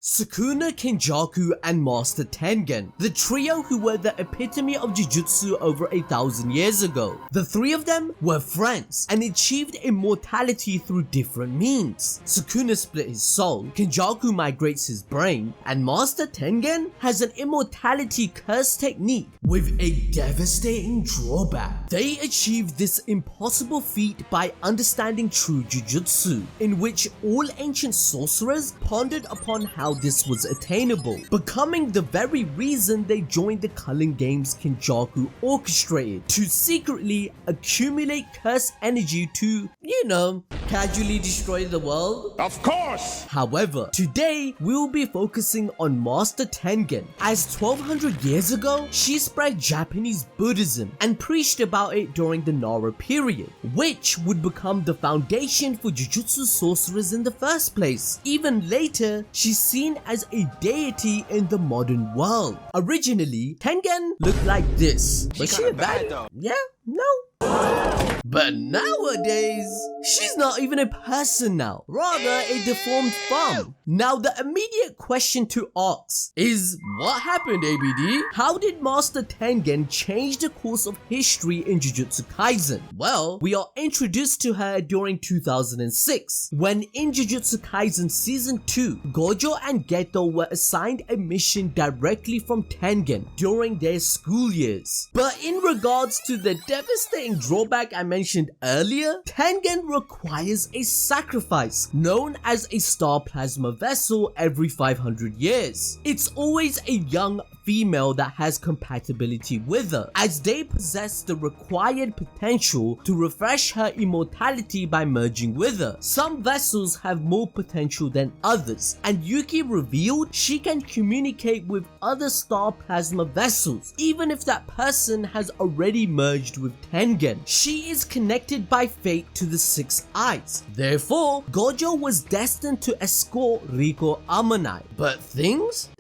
Sukuna, Kenjaku, and Master Tengen, the trio who were the epitome of Jujutsu over 1,000 years ago. The three of them were friends and achieved immortality through different means. Sukuna split his soul, Kenjaku migrates his brain, and Master Tengen has an immortality curse technique with a devastating drawback. They achieved this impossible feat by understanding true Jujutsu, in which all ancient sorcerers pondered upon how this was attainable, becoming the very reason they joined the Culling games Kenjaku orchestrated to secretly accumulate curse energy to, casually destroy the world. Of course! However, today we will be focusing on Master Tengen, as 1200 years ago she spread Japanese Buddhism and preached about it during the Nara period, which would become the foundation for Jujutsu sorcerers in the first place. Even later, she's seen as a deity in the modern world. Originally, Tengen looked like this. Was she a bad? Yeah? No? But nowadays, she's not even a person now, rather a deformed thumb. Now the immediate question to ask is, what happened, ABD? How did Master Tengen change the course of history in Jujutsu Kaisen? Well, we are introduced to her during 2006, when in Jujutsu Kaisen Season 2, Gojo and Geto were assigned a mission directly from Tengen during their school years. But in regards to the devastating drawback I mentioned earlier, Tengen requires a sacrifice known as a star plasma vessel every 500 years. It's always a young female that has compatibility with her, as they possess the required potential to refresh her immortality by merging with her. Some vessels have more potential than others, and Yuki revealed she can communicate with other star plasma vessels even if that person has already merged with Tengen. She is connected by fate to the Six Eyes. Therefore, Gojo was destined to escort Riko Amanai. But things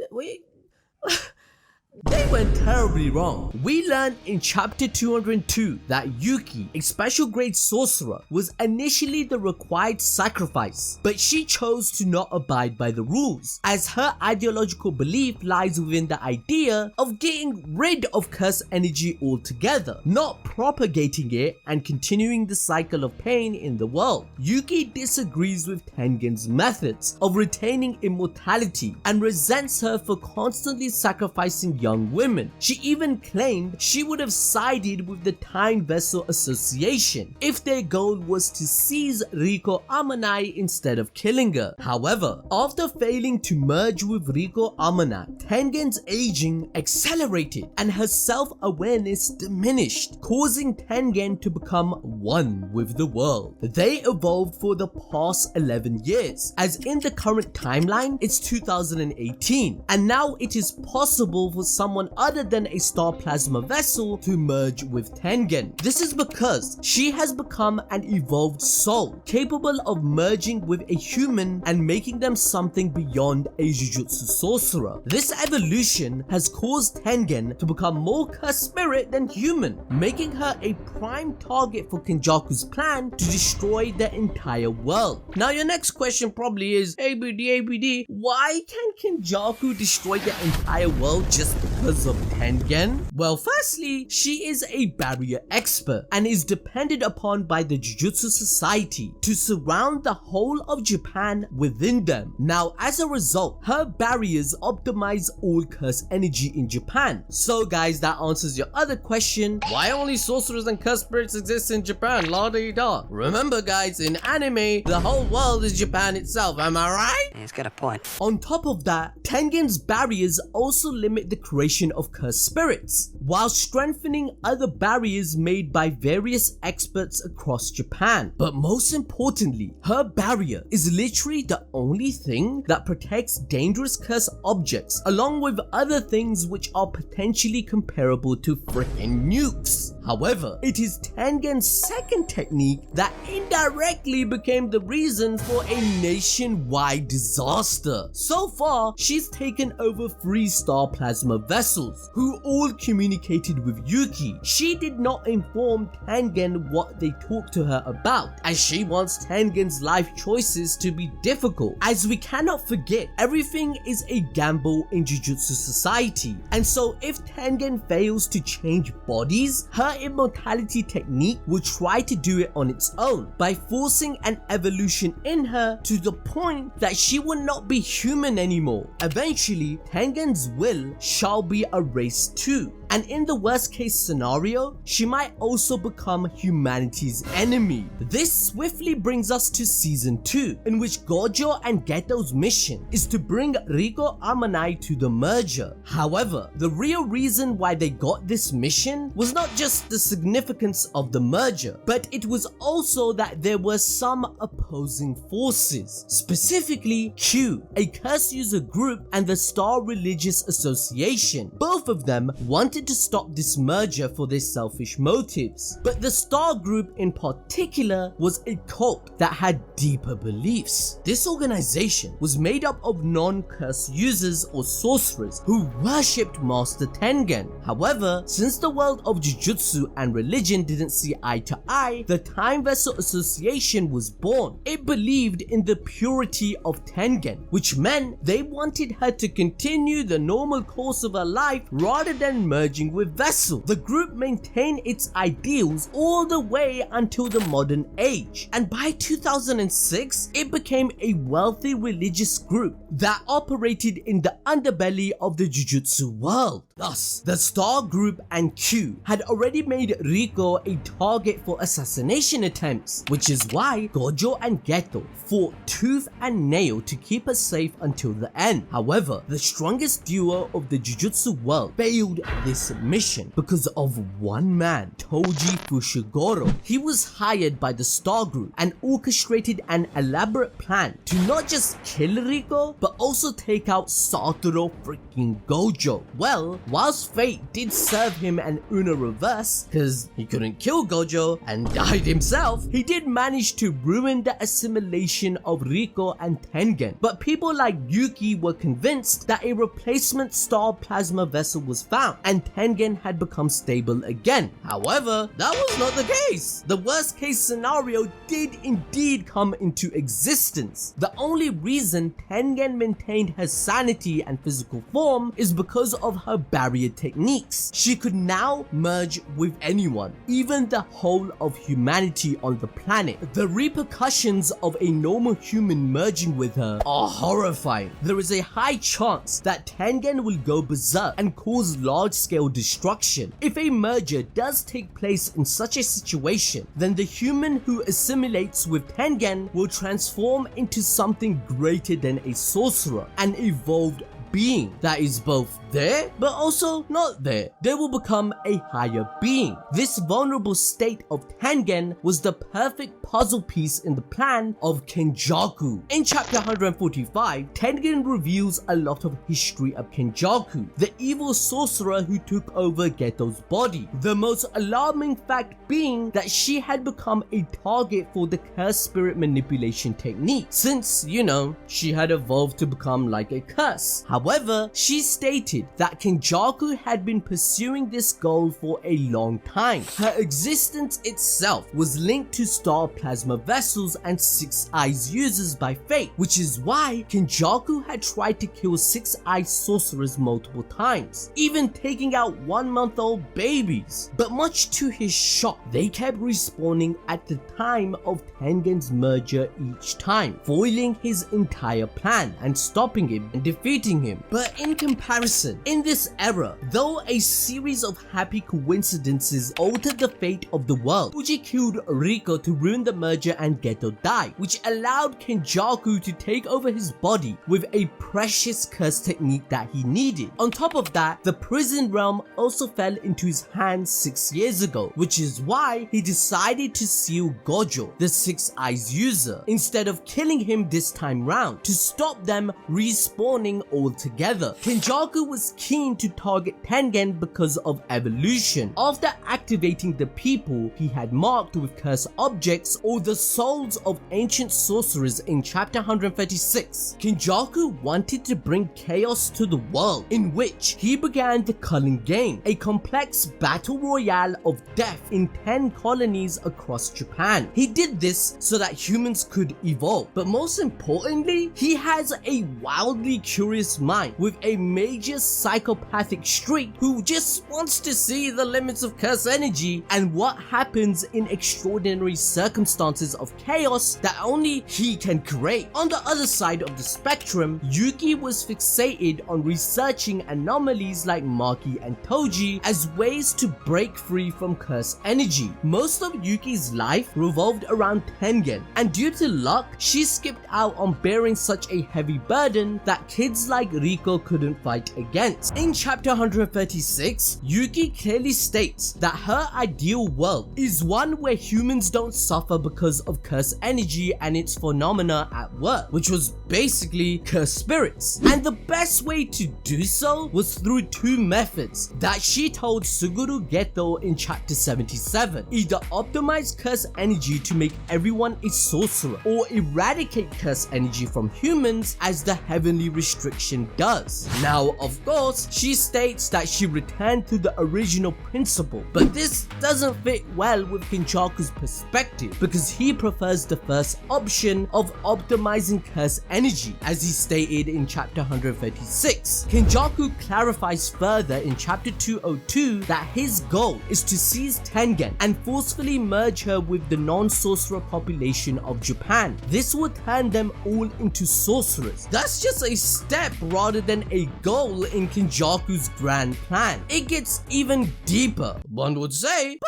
they went terribly wrong. We learned in chapter 202 that Yuki, a special grade sorcerer, was initially the required sacrifice, but she chose to not abide by the rules, as her ideological belief lies within the idea of getting rid of curse energy altogether, not propagating it and continuing the cycle of pain in the world. Yuki disagrees with Tengen's methods of retaining immortality and resents her for constantly sacrificing young women. She even claimed she would have sided with the Time Vessel Association if their goal was to seize Riko Amanai instead of killing her. However, after failing to merge with Riko Amanai, Tengen's aging accelerated and her self-awareness diminished, causing Tengen to become one with the world. They evolved for the past 11 years, as in the current timeline it's 2018, and now it is possible for someone other than a star plasma vessel to merge with Tengen. This is because she has become an evolved soul, capable of merging with a human and making them something beyond a Jujutsu sorcerer. This evolution has caused Tengen to become more cursed spirit than human, making her a prime target for Kenjaku's plan to destroy the entire world. Now your next question probably is, ABD, why can Kenjaku destroy the entire world just because of Tengen? Well, firstly, she is a barrier expert and is depended upon by the Jujutsu Society to surround the whole of Japan within them. Now, as a result, her barriers optimize all curse energy in Japan. So guys, that answers your other question, why only sorcerers and cursed spirits exist in Japan? La-di-da. Remember guys, in anime, the whole world is Japan itself, am I right? He's got a point. On top of that, Tengen's barriers also limit the creation of cursed spirits, while strengthening other barriers made by various experts across Japan. But most importantly, her barrier is literally the only thing that protects dangerous cursed objects, along with other things which are potentially comparable to freaking nukes. However, it is Tengen's second technique that indirectly became the reason for a nationwide disaster. So far, she's taken over 3 star plasma vessels vessels, who all communicated with Yuki. She did not inform Tengen what they talked to her about, as she wants Tengen's life choices to be difficult. As we cannot forget, everything is a gamble in Jujutsu society, and so if Tengen fails to change bodies, her immortality technique will try to do it on its own by forcing an evolution in her to the point that she will not be human anymore. Eventually, Tengen's will shall be erased too, and in the worst case scenario, she might also become humanity's enemy. This swiftly brings us to season 2, in which Gojo and Geto's mission is to bring Riko Amanai to the merger. However, the real reason why they got this mission was not just the significance of the merger, but it was also that there were some opposing forces, specifically Q, a curse user group, and the Star Religious Association. Both of them wanted to stop this merger for their selfish motives, but the Star group in particular was a cult that had deeper beliefs. This organization was made up of non-curse users or sorcerers who worshipped Master Tengen. However, since the world of Jujutsu and religion didn't see eye to eye, the Time Vessel Association was born. It believed in the purity of Tengen, which meant they wanted her to continue the normal course of her life rather than merging with Vessel. The group maintained its ideals all the way until the modern age, and by 2006, it became a wealthy religious group that operated in the underbelly of the Jujutsu world. Thus, the Star Group and Q had already made Riko a target for assassination attempts, which is why Gojo and Geto fought tooth and nail to keep her safe until the end. However, the strongest duo of the Jujutsu world failed this mission because of one man, Toji Fushiguro. He was hired by the Star Group and orchestrated an elaborate plan to not just kill Riko, but also take out Satoru freaking Gojo. Well, whilst fate did serve him an Uno reverse, cause he couldn't kill Gojo and died himself, he did manage to ruin the assimilation of Riko and Tengen. But people like Yuki were convinced that a replacement star plasma vessel was found and Tengen had become stable again. However, that was not the case. The worst case scenario did indeed come into existence. The only reason Tengen maintained her sanity and physical form is because of her barrier techniques. She could now merge with anyone, even the whole of humanity on the planet. The repercussions of a normal human merging with her are horrifying. There is a high chance that Tengen will go berserk and cause large-scale destruction. If a merger does take place in such a situation, then the human who assimilates with Tengen will transform into something greater than a sorcerer, an evolved being that is both there but also not there. They will become a higher being. This vulnerable state of Tengen was the perfect puzzle piece in the plan of Kenjaku. In chapter 145, Tengen reveals a lot of history of Kenjaku, the evil sorcerer who took over Geto's body. The most alarming fact being that she had become a target for the curse spirit manipulation technique, since, you know, she had evolved to become like a curse. However, she stated that Kenjaku had been pursuing this goal for a long time. Her existence itself was linked to star plasma vessels and Six Eyes users by fate, which is why Kenjaku had tried to kill Six Eyes sorcerers multiple times, even taking out 1-month-old babies. But much to his shock, they kept respawning at the time of Tengen's merger each time, foiling his entire plan and stopping him and defeating him. But in comparison, in this era, though a series of happy coincidences altered the fate of the world, Fuji killed Riko to ruin the merger and Geto died, which allowed Kenjaku to take over his body with a precious curse technique that he needed. On top of that, the prison realm also fell into his hands 6 years ago, which is why he decided to seal Gojo, the Six Eyes user, instead of killing him this time round, to stop them respawning all altogether. Kenjaku was keen to target Tengen because of evolution. After activating the people he had marked with cursed objects or the souls of ancient sorcerers in chapter 136, Kenjaku wanted to bring chaos to the world, in which he began the Culling game, a complex battle royale of death in 10 colonies across Japan. He did this so that humans could evolve, but most importantly, he has a wildly curious mind with a major psychopathic streak who just wants to see the limits of curse energy and what happens in extraordinary circumstances of chaos that only he can create. On the other side of the spectrum, Yuki was fixated on researching anomalies like Maki and Toji as ways to break free from curse energy. Most of Yuki's life revolved around Tengen, and due to luck, she skipped out on bearing such a heavy burden that kids like Riko couldn't fight against. In chapter 136, Yuki clearly states that her ideal world is one where humans don't suffer because of curse energy and its phenomena at work, which was basically cursed spirits. And the best way to do so was through two methods that she told Suguru Geto in chapter 77. Either optimize curse energy to make everyone a sorcerer, or eradicate curse energy from humans as the heavenly restriction does. Now, of course, she states that she returned to the original principle, but this doesn't fit well with Kenjaku's perspective because he prefers the first option of optimizing curse energy, as he stated in chapter 136. Kenjaku clarifies further in chapter 202 that his goal is to seize Tengen and forcefully merge her with the non-sorcerer population of Japan. This would turn them all into sorcerers. That's just a step rather than a goal in Kenjaku's grand plan. It gets even deeper, one would say.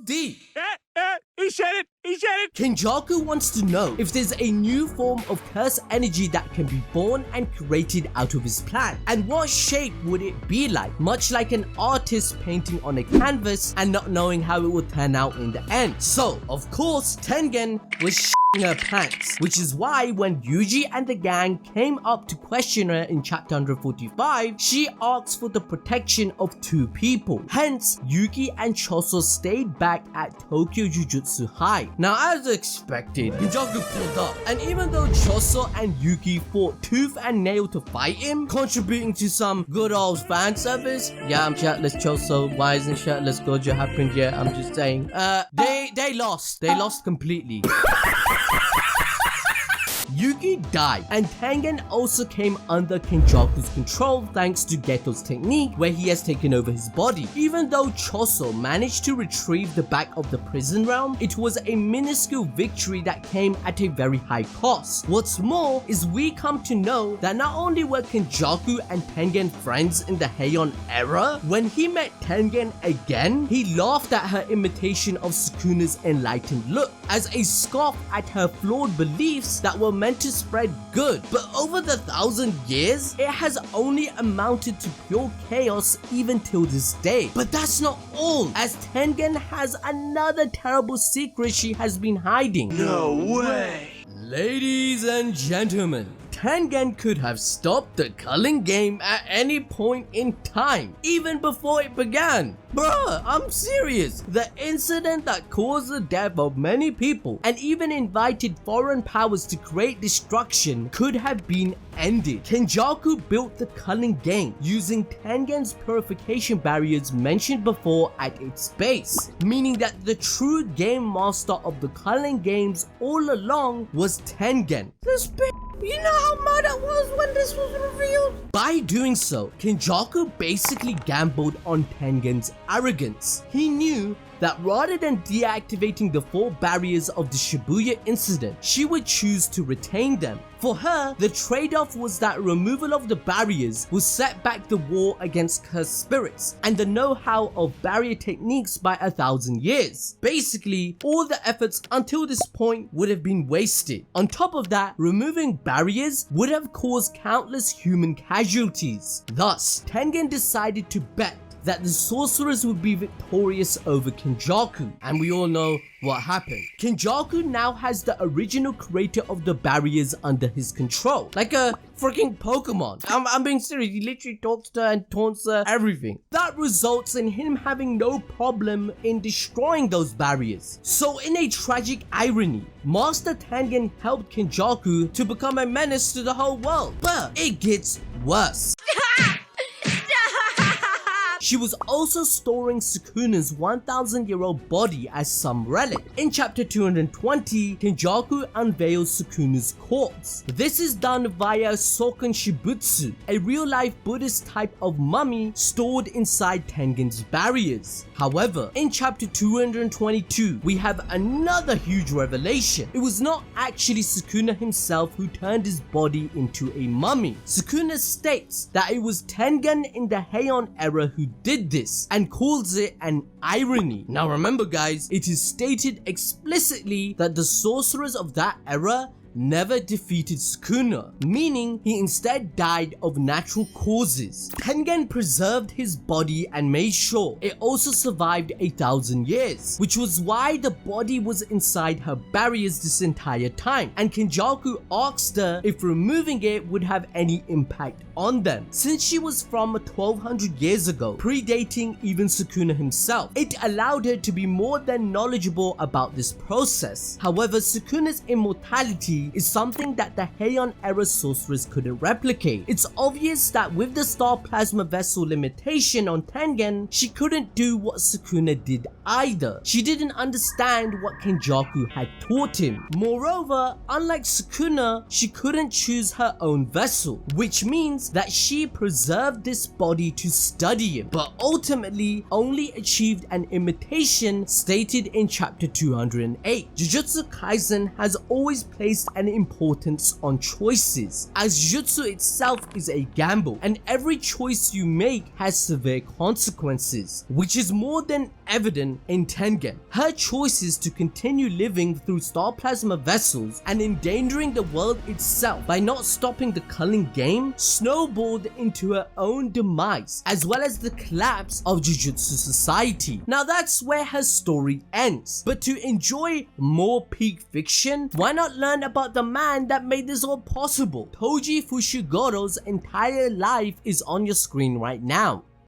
Deep. He said it! He said it! Kenjaku wants to know if there's a new form of curse energy that can be born and created out of his plan, and what shape would it be like, much like an artist painting on a canvas and not knowing how it would turn out in the end. So, of course, Tengen was her pants, which is why when Yuji and the gang came up to question her in chapter 145, she asked for the protection of two people. Hence, Yuki and Choso stayed back at Tokyo Jujutsu High. Now, as expected, Kenjaku pulled up, and even though Choso and Yuki fought tooth and nail to fight him, contributing to some good old fan service. Yeah, I'm shirtless Choso. Why isn't shirtless Gojo happened yet? I'm just saying. They lost. They lost completely. Yuki died, and Tengen also came under Kenjaku's control thanks to Geto's technique, where he has taken over his body. Even though Choso managed to retrieve the back of the prison realm, it was a minuscule victory that came at a very high cost. What's more is we come to know that not only were Kenjaku and Tengen friends in the Heian era, when he met Tengen again, he laughed at her imitation of Sukuna's enlightened look as a scoff at her flawed beliefs that were meant to spread good. But over the 1,000 years, it has only amounted to pure chaos even till this day. But that's not all, as Tengen has another terrible secret she has been hiding. No way! Ladies and gentlemen, Tengen could have stopped the Culling game at any point in time, even before it began. Bruh, I'm serious. The incident that caused the death of many people and even invited foreign powers to create destruction could have been ended. Kenjaku built the Culling game using Tengen's purification barriers mentioned before at its base, meaning that the true game master of the Culling games all along was Tengen. This bitch. You know how mad I was when this was revealed? By doing so, Kenjaku basically gambled on Tengen's arrogance. He knew that rather than deactivating the 4 barriers of the Shibuya incident, she would choose to retain them. For her, the trade-off was that removal of the barriers would set back the war against cursed spirits and the know-how of barrier techniques by 1,000 years. Basically, all the efforts until this point would have been wasted. On top of that, removing barriers would have caused countless human casualties. Thus, Tengen decided to bet that the sorcerers would be victorious over Kenjaku, and we all know what happened. Kenjaku now has the original creator of the barriers under his control, like a freaking Pokemon. I'm being serious, he literally talks to her and taunts her, everything. That results in him having no problem in destroying those barriers. So in a tragic irony, Master Tengen helped Kenjaku to become a menace to the whole world. But it gets worse. She was also storing Sukuna's 1,000-year-old body as some relic. In chapter 220, Kenjaku unveils Sukuna's corpse. This is done via Soken Shibutsu, a real-life Buddhist type of mummy stored inside Tengen's barriers. However, in chapter 222, we have another huge revelation. It was not actually Sukuna himself who turned his body into a mummy. Sukuna states that it was Tengen in the Heian era who did this and calls it an irony. Now remember guys, it is stated explicitly that the sorcerers of that era never defeated Sukuna, meaning he instead died of natural causes. Tengen preserved his body and made sure it also survived 1,000 years, which was why the body was inside her barriers this entire time, and Kenjaku asked her if removing it would have any impact on them. Since she was from 1200 years ago, predating even Sukuna himself, it allowed her to be more than knowledgeable about this process. However, Sukuna's immortality is something that the Heian era sorcerers couldn't replicate. It's obvious that with the star plasma vessel limitation on Tengen, she couldn't do what Sukuna did either. She didn't understand what Kenjaku had taught him. Moreover, unlike Sukuna, she couldn't choose her own vessel, which means that she preserved this body to study him, but ultimately only achieved an imitation stated in chapter 208. Jujutsu Kaisen has always placed an importance on choices, as Jujutsu itself is a gamble, and every choice you make has severe consequences, which is more than evident in Tengen. Her choices to continue living through star plasma vessels and endangering the world itself by not stopping the Culling game snowballed into her own demise, as well as the collapse of Jujutsu society. Now that's where her story ends, but to enjoy more peak fiction, why not learn about the man that made this all possible? Toji Fushigoro's entire life is on your screen right now.